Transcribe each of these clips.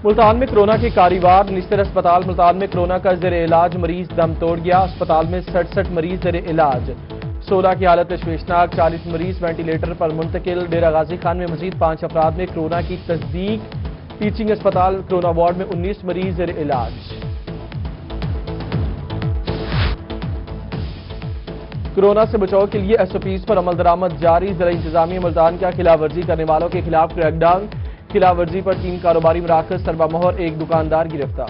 ملتان میں کورونا کی کاری وار نشتر اسپتال ملتان میں کورونا کا زیر علاج مریض دم توڑ گیا۔ اسپتال میں 67 مریض زیر علاج، 16 کی حالت تشویشناک، 40 مریض وینٹیلیٹر پر منتقل۔ ڈیرہ غازی خان میں مزید 5 افراد میں کورونا کی تصدیق۔ ٹیچنگ اسپتال کورونا وارڈ میں 19 مریض زیر علاج۔ کورونا سے بچاؤ کے لیے ایس او پیز پر عمل درآمد جاری۔ ضلع انتظامیہ ملتان کا خلاف ورزی کرنے والوں کے خلاف کریک ڈاؤن۔ خلاف ورزی پر 3 کاروباری مراکز، سربا مہر، 1 دکاندار گرفتار۔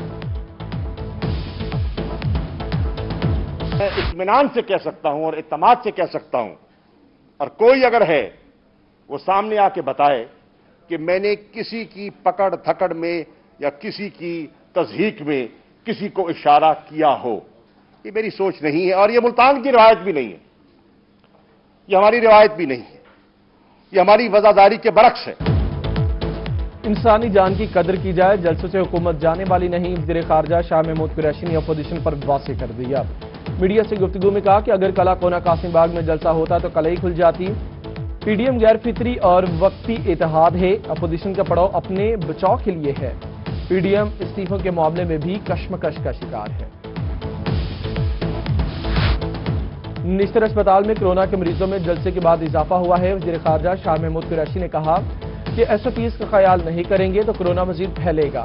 میں اطمینان سے کہہ سکتا ہوں اور اعتماد سے کہہ سکتا ہوں، اور کوئی اگر ہے وہ سامنے آ کے بتائے کہ میں نے کسی کی پکڑ دھکڑ میں یا کسی کی تضحیک میں کسی کو اشارہ کیا ہو، یہ میری سوچ نہیں ہے اور یہ ملتان کی روایت بھی نہیں ہے، یہ ہماری روایت بھی نہیں ہے، یہ ہماری وفاداری کے برعکس ہے۔ انسانی جان کی قدر کی جائے، جلسوں سے حکومت جانے والی نہیں۔ وزیر خارجہ شاہ محمود قریشی نے اپوزیشن پر واضح کر دیا۔ میڈیا سے گفتگو میں کہا کہ اگر کل کونا قاسم باغ میں جلسہ ہوتا تو کل ہی کھل جاتی۔ پی ڈی ایم غیر فطری اور وقتی اتحاد ہے، اپوزیشن کا پڑاؤ اپنے بچاؤ کے لیے ہے۔ پی ڈی ایم استعفوں کے معاملے میں بھی کشمکش کا شکار ہے۔ نشتر اسپتال میں کورونا کے مریضوں میں جلسے کے بعد اضافہ ہوا ہے۔ وزیر خارجہ شاہ محمود قریشی نے کہا کہ ایس او پیز کا خیال نہیں کریں گے تو کورونا مزید پھیلے گا۔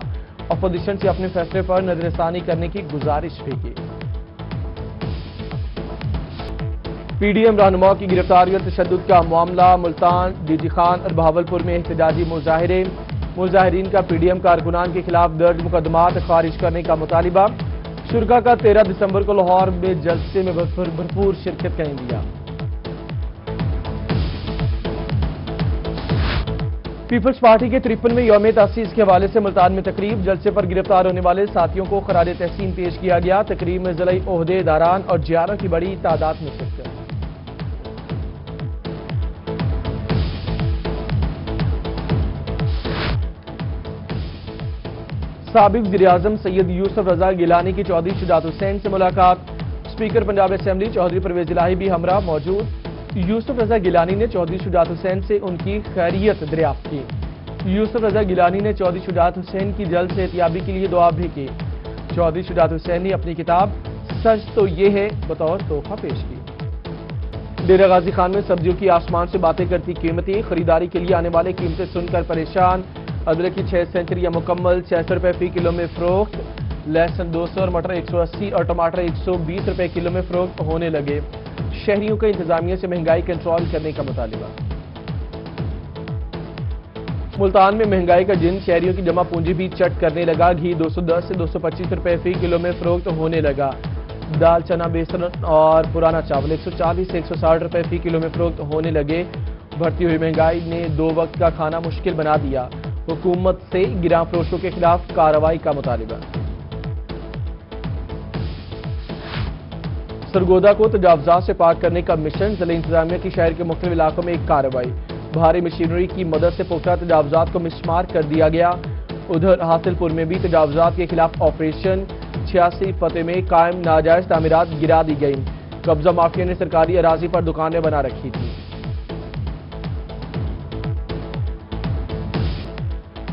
اپوزیشن سے اپنے فیصلے پر نظر ثانی کرنے کی گزارش بھی کی۔ پی ڈی ایم رہنما کی گرفتاری اور تشدد کا معاملہ، ملتان، ڈی جی خان اور بہاولپور میں احتجاجی مظاہرے۔ مظاہرین کا پی ڈی ایم کارکنان کے خلاف درج مقدمات خارج کرنے کا مطالبہ۔ شرکا کا 13 دسمبر کو لاہور میں جلسے میں بھرپور شرکت کا اندیا۔ پیپلز پارٹی کے 53 میں یوم تاسیس کے حوالے سے ملتان میں تقریب۔ جلسے پر گرفتار ہونے والے ساتھیوں کو خراج تحسین پیش کیا گیا۔ تقریب میں ضلعی عہدے داران اور جیاروں کی بڑی تعداد میں شرکت۔ سابق وزیر اعظم سید یوسف رضا گیلانی کی چودھری شجاعت حسین سے ملاقات۔ اسپیکر پنجاب اسمبلی چودھری پرویز الہی بھی ہمراہ موجود۔ یوسف رضا گیلانی نے چودھری شجاعت حسین سے ان کی خیریت دریافت کی۔ یوسف رضا گیلانی نے چودھری شجاعت حسین کی جلد صحتیابی کے لیے دعا بھی کی۔ چودھری شجاعت حسین نے اپنی کتاب سچ تو یہ ہے بطور تحفہ پیش کی۔ ڈیرہ غازی خان میں سبزیوں کی آسمان سے باتیں کرتی قیمتیں، خریداری کے لیے آنے والے قیمتیں سن کر پریشان۔ ادرک کی 6 سینچریاں مکمل، 600 روپے فی کلو میں فروخت۔ لہسن 200 اور مٹر 180 اور ٹماٹر 120 روپے کلو میں فروخت ہونے لگے۔ شہریوں کا انتظامیہ سے مہنگائی کنٹرول کرنے کا مطالبہ۔ ملتان میں مہنگائی کا جن، شہریوں کی جمع پونجی بھی چٹ کرنے لگا۔ گھی 210 سے 225 روپے فی کلو میں فروخت ہونے لگا۔ دال، چنا، بیسن اور پرانا چاول 140 سے 160 روپے فی کلو میں فروخت ہونے لگے۔ بڑھتی ہوئی مہنگائی نے 2 وقت کا کھانا مشکل بنا دیا۔ حکومت سے گراں فروشوں کے خلاف کارروائی کا مطالبہ۔ سرگودا کو تجاوزات سے پاک کرنے کا مشن، ضلع انتظامیہ کی شہر کے مختلف علاقوں میں ایک کارروائی۔ بھاری مشینری کی مدد سے پختہ تجاوزات کو مسمار کر دیا گیا۔ ادھر حاصل پور میں بھی تجاوزات کے خلاف آپریشن، 86 فتح میں قائم ناجائز تعمیرات گرا دی گئیں۔ قبضہ مافیا نے سرکاری اراضی پر دکانیں بنا رکھی تھیں۔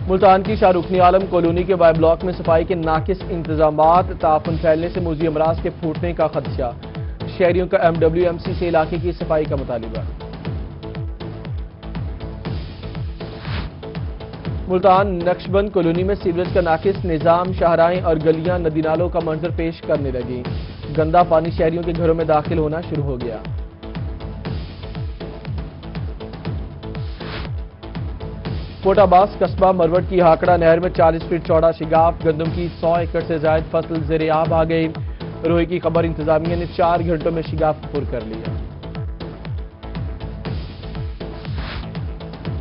ملتان کی شاہ رخنی عالم کالونی کے وائی بلاک میں صفائی کے ناقص انتظامات، تعفن پھیلنے سے موذی امراض کے پھوٹنے کا خدشہ۔ شہریوں کا MWMC سے علاقے کی صفائی کا مطالبہ۔ ملتان نقشبند کالونی میں سیوریج کا ناقص نظام، شاہراہیں اور گلیاں ندی نالوں کا منظر پیش کرنے لگیں۔ گندا پانی شہریوں کے گھروں میں داخل ہونا شروع ہو گیا۔ کوٹ عباس قصبہ مروٹ کی ہاکڑا نہر میں 40 فٹ چوڑا شگاف، گندم کی 100 ایکڑ سے زائد فصل زیر آب آ گئی۔ روئے کی خبر انتظامیہ نے 4 گھنٹوں میں شگاف پر کر لیا۔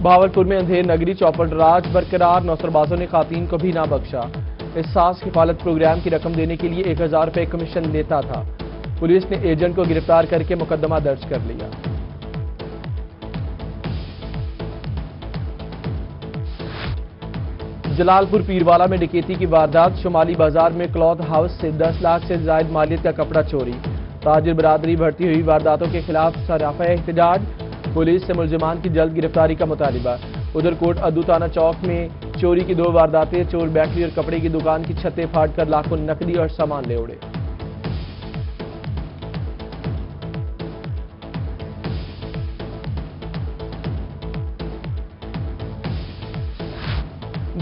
بہاولپور میں اندھیر نگری چوپڑ راج برقرار، نوسربازوں نے خواتین کو بھی نہ بخشا۔ احساس کفالت پروگرام کی رقم دینے کے لیے 1000 روپے کمیشن لیتا تھا۔ پولیس نے ایجنٹ کو گرفتار کر کے مقدمہ درج کر لیا۔ جلال پور پیروالا میں ڈکیتی کی واردات، شمالی بازار میں کلاتھ ہاؤس سے 10 لاکھ سے زائد مالیت کا کپڑا چوری۔ تاجر برادری بڑھتی ہوئی وارداتوں کے خلاف سراپا احتجاج، پولیس سے ملزمان کی جلد گرفتاری کا مطالبہ۔ ادھر کوٹ ادو تانا چوک میں چوری کی 2 وارداتیں، چور بیکری اور کپڑے کی دکان کی چھتیں پھاڑ کر لاکھوں نقدی اور سامان لے اڑے۔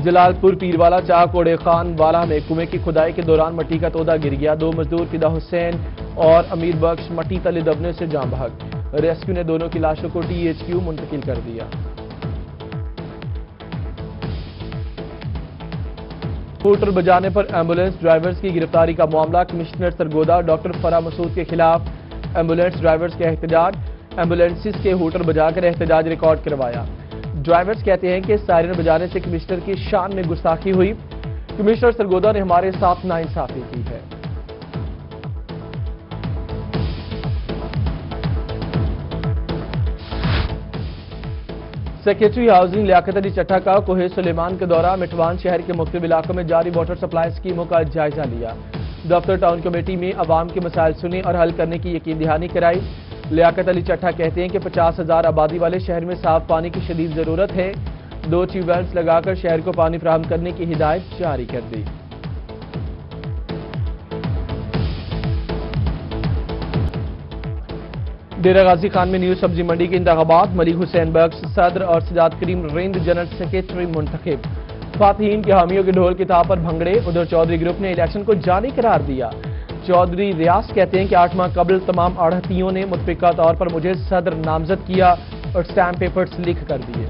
جلال پور پیروالا چاک اوڑے خان والا میں کنویں کی کھدائی کے دوران مٹی کا تودا گر گیا، 2 مزدور فدا حسین اور امیر بخش مٹی تلے دبنے سے جان بحق، ریسکیو نے دونوں کی لاشوں کو THQ منتقل کر دیا۔ ہوٹل بجانے پر ایمبولینس ڈرائیورز کی گرفتاری کا معاملہ، کمشنر سرگودا ڈاکٹر فرا مسعود کے خلاف ایمبولینس ڈرائیورز کا احتجاج، ایمبولینسز کے ہوٹل بجا کر احتجاج ریکارڈ کروایا۔ ڈرائیورز کہتے ہیں کہ سائرن بجانے سے کمشنر کی شان میں گستاخی ہوئی، کمشنر سرگودا نے ہمارے ساتھ ناانصافی کی ہے۔ سیکریٹری ہاؤسنگ لیاقت علی چٹھا کا کوہ سلیمان کے دورہ، مٹھوان شہر کے مختلف علاقوں میں جاری واٹر سپلائی اسکیموں کا جائزہ لیا، دفتر ٹاؤن کمیٹی میں عوام کے مسائل سنے اور حل کرنے کی یقین دہانی کرائی۔ لیاقت علی چٹھا کہتے ہیں کہ 50,000 آبادی والے شہر میں صاف پانی کی شدید ضرورت ہے، 2 ٹیوب ویلز لگا کر شہر کو پانی فراہم کرنے کی ہدایت جاری کر دی۔ ڈیرہ غازی خان میں نیو سبزی منڈی کے انتخابات، ملک حسین بخش صدر اور سجاد کریم ریند جنرل سیکریٹری منتخب، فاتحین کے حامیوں کے ڈھول کی تاب پر بھنگڑے، ادھر چودھری گروپ نے الیکشن کو جعلی قرار دیا۔ چودھری ریاض کہتے ہیں کہ 8 ماہ قبل تمام آڑھتیوں نے متفقہ طور پر مجھے صدر نامزد کیا اور سٹیمپ پیپرز لکھ کر دیے۔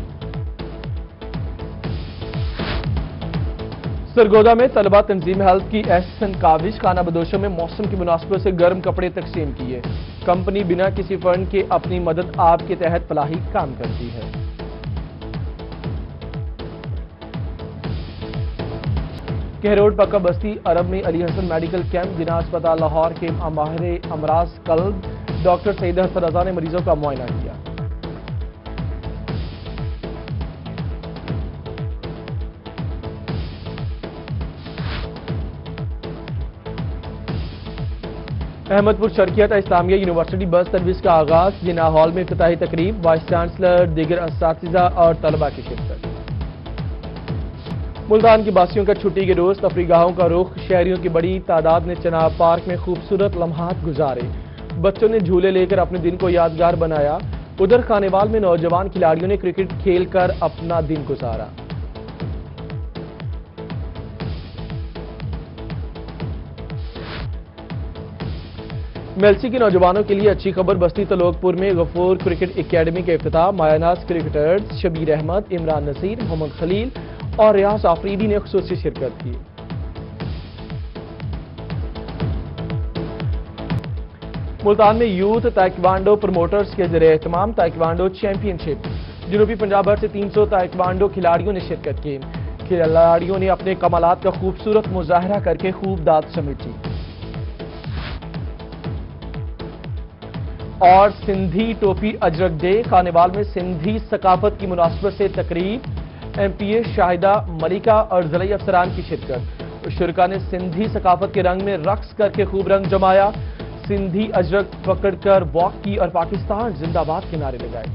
سرگودا میں طلبہ تنظیم ہیلتھ کی احسن کاوش، خانہ بدوشوں میں موسم کی مناسبت سے گرم کپڑے تقسیم کیے، کمپنی بنا کسی فنڈ کے اپنی مدد آپ کے تحت فلاحی کام کرتی ہے۔ کہروڈ پکا بستی عرب میں علی حسن میڈیکل کیمپ، جناح اسپتال لاہور کے ماہر امراض قلب ڈاکٹر سعید حسن رضا نے مریضوں کا معائنہ کیا۔ احمد پور شرکیت اسلامیہ یونیورسٹی بس سروس کا آغاز، جناح ہال میں افتتاحی تقریب، وائس چانسلر دیگر اساتذہ اور طلبہ کی شرکت۔ ملتان کی باسیوں کا چھٹی کے روز تفریح گاہوں کا رخ، شہریوں کی بڑی تعداد نے چناب پارک میں خوبصورت لمحات گزارے، بچوں نے جھولے لے کر اپنے دن کو یادگار بنایا، ادھر خانیوال میں نوجوان کھلاڑیوں نے کرکٹ کھیل کر اپنا دن گزارا۔ میلسی کے نوجوانوں کے لیے اچھی خبر، بستی تلوک پور میں غفور کرکٹ اکیڈمی کے افتتاح، مایاناز کرکٹرز شبیر احمد، عمران نصیر، محمد خلیل اور ریاض آفریدی نے خصوصی شرکت کی۔ ملتان میں یوتھ تائیکوانڈو پروموٹرز کے زیر اہتمام تائیکوانڈو چیمپئن شپ، جنوبی پنجاب بھر سے 300 تائیکوانڈو کھلاڑیوں نے شرکت کی، کھلاڑیوں نے اپنے کمالات کا خوبصورت مظاہرہ کر کے خوب داد سمیٹی۔ اور سندھی ٹوپی اجرک ڈے، خانیوال میں سندھی ثقافت کی مناسبت سے تقریب، MPA شاہدہ ملکہ اور ضلعی افسران کی شرکت، شرکاء نے سندھی ثقافت کے رنگ میں رقص کر کے خوب رنگ جمایا، سندھی اجرک پکڑ کر واک کی اور پاکستان زندہ باد کے نعرے لگائے۔